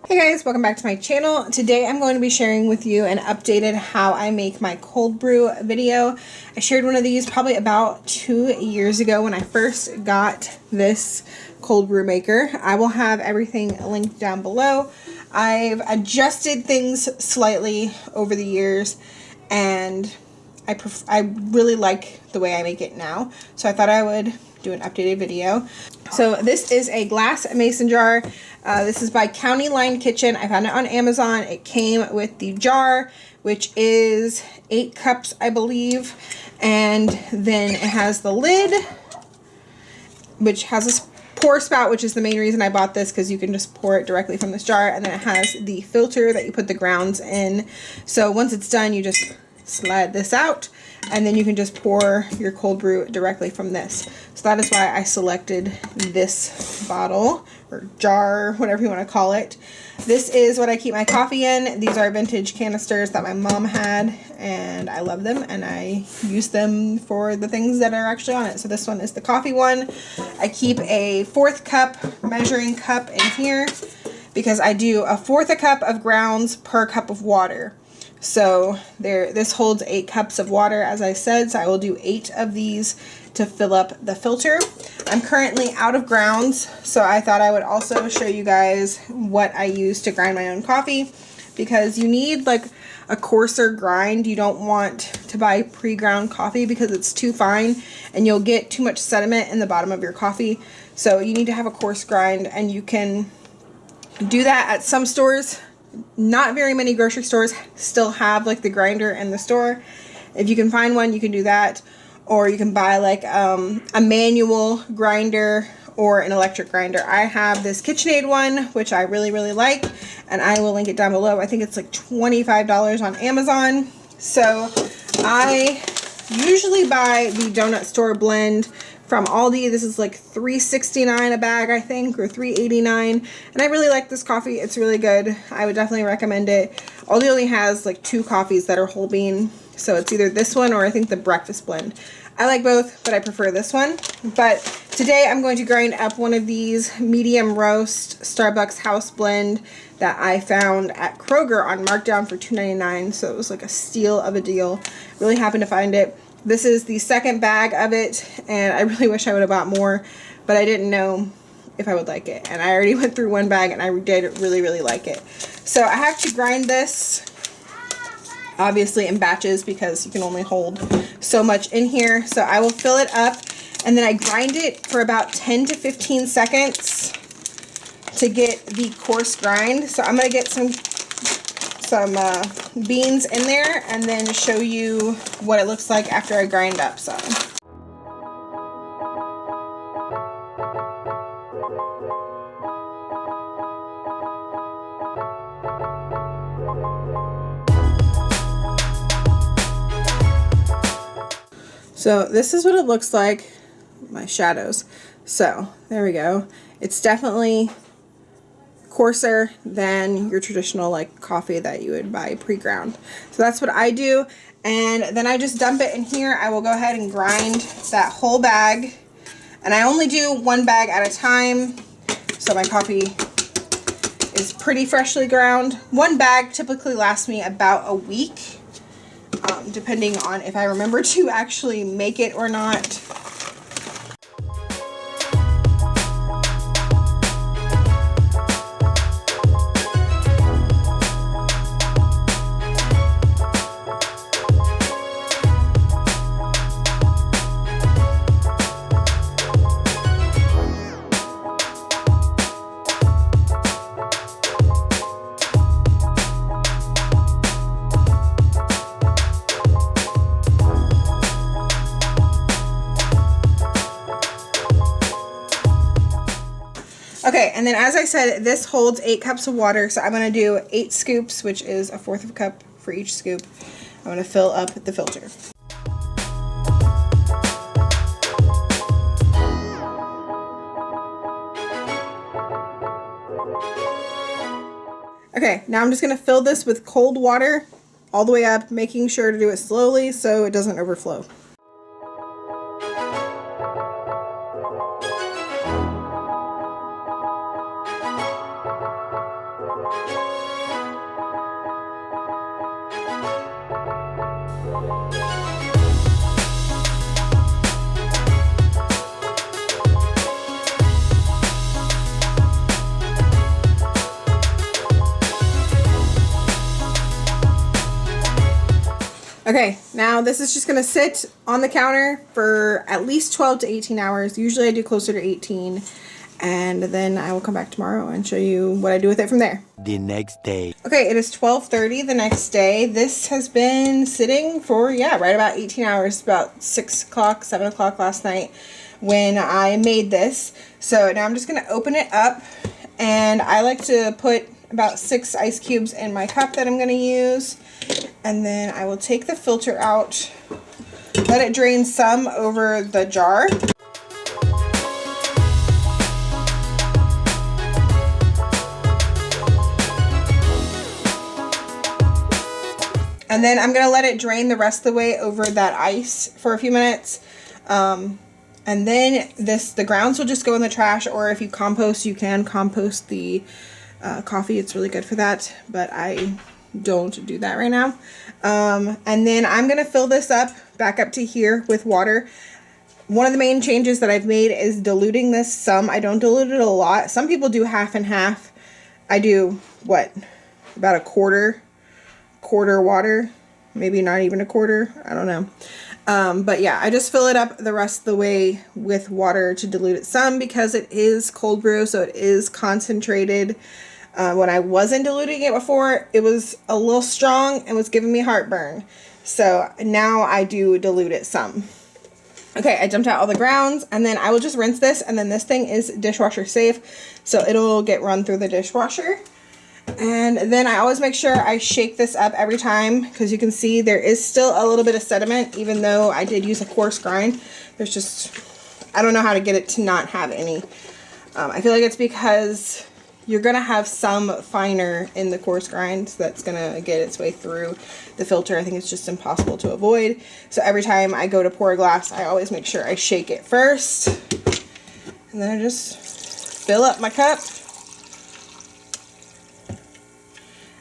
Hey guys, welcome back to my channel. Today I'm going to be sharing with you an updated how I make my cold brew video. I shared one of these probably about 2 years ago when I first got this cold brew maker. I will have everything linked down below. I've adjusted things slightly over the years and I really like the way I make it now, so I thought I would do an updated video. So this is a glass mason jar. This is by County Line Kitchen. I found it on Amazon. It came with the jar, which is 8 cups, I believe, and then it has the lid, which has a pour spout, which is the main reason I bought this, because you can just pour it directly from this jar, and then it has the filter that you put the grounds in. So once it's done, you just slide this out and then you can just pour your cold brew directly from this. So that is why I selected this bottle or jar, whatever you want to call it. This is what I keep my coffee in. These are vintage canisters that my mom had and I love them and I use them for the things that are actually on it. So this one is the coffee one. I keep a 1/4 cup measuring cup in here because I do a 1/4 a cup of grounds per cup of water. So this holds 8 cups of water, as I said, so I will do 8 of these to fill up the filter. I'm currently out of grounds, so I thought I would also show you guys what I use to grind my own coffee, because you need like a coarser grind. You don't want to buy pre-ground coffee because it's too fine and you'll get too much sediment in the bottom of your coffee. So you need to have a coarse grind, and you can do that at some stores. Not very many grocery stores still have like the grinder in the store. If you can find one, you can do that, or you can buy like a manual grinder or an electric grinder. I have this KitchenAid one, which I really like, and I will link it down below. I think it's like $25 on Amazon. So I usually buy the donut store blend from Aldi. This is like $3.69 a bag, I think, or $3.89, and I really like this coffee. It's really good. I would definitely recommend it. Aldi only has like 2 coffees that are whole bean, so it's either this one or I think the breakfast blend. I like both, but I prefer this one. But today I'm going to grind up one of these medium roast Starbucks house blend that I found at Kroger on markdown for $2.99, so it was like a steal of a deal. Really happened to find it. This is the second bag of it, and I really wish I would have bought more, but I didn't know if I would like it. And I already went through one bag, and I did really like it. So I have to grind this, obviously in batches, because you can only hold so much in here. So I will fill it up, and then I grind it for about 10 to 15 seconds to get the coarse grind. So I'm going to get some beans in there and then show you what it looks like after I grind up some. So this is what it looks like, my shadows. So there we go. It's definitely coarser than your traditional like coffee that you would buy pre-ground. So that's what I do, and then I just dump it in here. I will go ahead and grind that whole bag, and I only do 1 bag at a time, so my coffee is pretty freshly ground. 1 bag typically lasts me about a week, depending on if I remember to actually make it or not. Okay, and then as I said, this holds 8 cups of water, so I'm going to do 8 scoops, which is a 1/4 of a cup for each scoop. I'm going to fill up the filter. Okay, now I'm just going to fill this with cold water all the way up, making sure to do it slowly so it doesn't overflow. Okay, now this is just going to sit on the counter for at least 12 to 18 hours. Usually I do closer to 18. And then I will come back tomorrow and show you what I do with it from there. The next day. Okay, it is 12:30 the next day. This has been sitting for, yeah, right about 18 hours, about 6 o'clock, 7 o'clock last night when I made this. So now I'm just going to open it up, and I like to put about 6 ice cubes in my cup that I'm going to use. And then I will take the filter out, let it drain some over the jar. And then I'm going to let it drain the rest of the way over that ice for a few minutes. And then the grounds will just go in the trash, or if you compost, you can compost the coffee. It's really good for that, but I don't do that right now. And then I'm going to fill this up, back up to here with water. One of the main changes that I've made is diluting this some. I don't dilute it a lot. Some people do half and half. I do, what, about a quarter water, maybe not even a quarter, I don't know. But yeah, I just fill it up the rest of the way with water to dilute it some, because it is cold brew, so it is concentrated. When I wasn't diluting it before, it was a little strong and was giving me heartburn. So now I do dilute it some. Okay, I dumped out all the grounds, and then I will just rinse this, and then this thing is dishwasher safe, so it'll get run through the dishwasher. And then I always make sure I shake this up every time, because you can see there is still a little bit of sediment, even though I did use a coarse grind. There's just, I don't know how to get it to not have any. I feel like it's because you're going to have some finer in the coarse grind, so that's going to get its way through the filter. I think it's just impossible to avoid. So every time I go to pour a glass, I always make sure I shake it first. And then I just fill up my cup.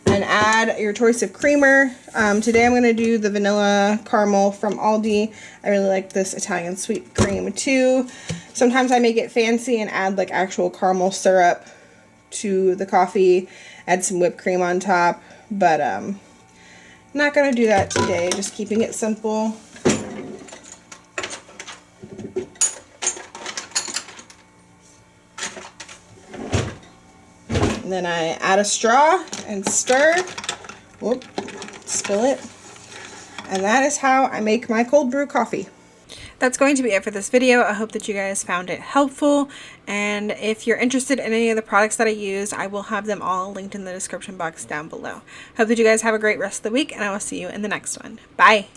And add your choice of creamer. Today I'm going to do the vanilla caramel from Aldi. I really like this Italian sweet cream too. Sometimes I make it fancy and add like actual caramel syrup to the coffee, add some whipped cream on top, but not going to do that today, just keeping it simple. And then I add a straw and stir. Whoop, spill it. And that is how I make my cold brew coffee. That's going to be it for this video. I hope that you guys found it helpful. And if you're interested in any of the products that I use, I will have them all linked in the description box down below. Hope that you guys have a great rest of the week, and I will see you in the next one. Bye!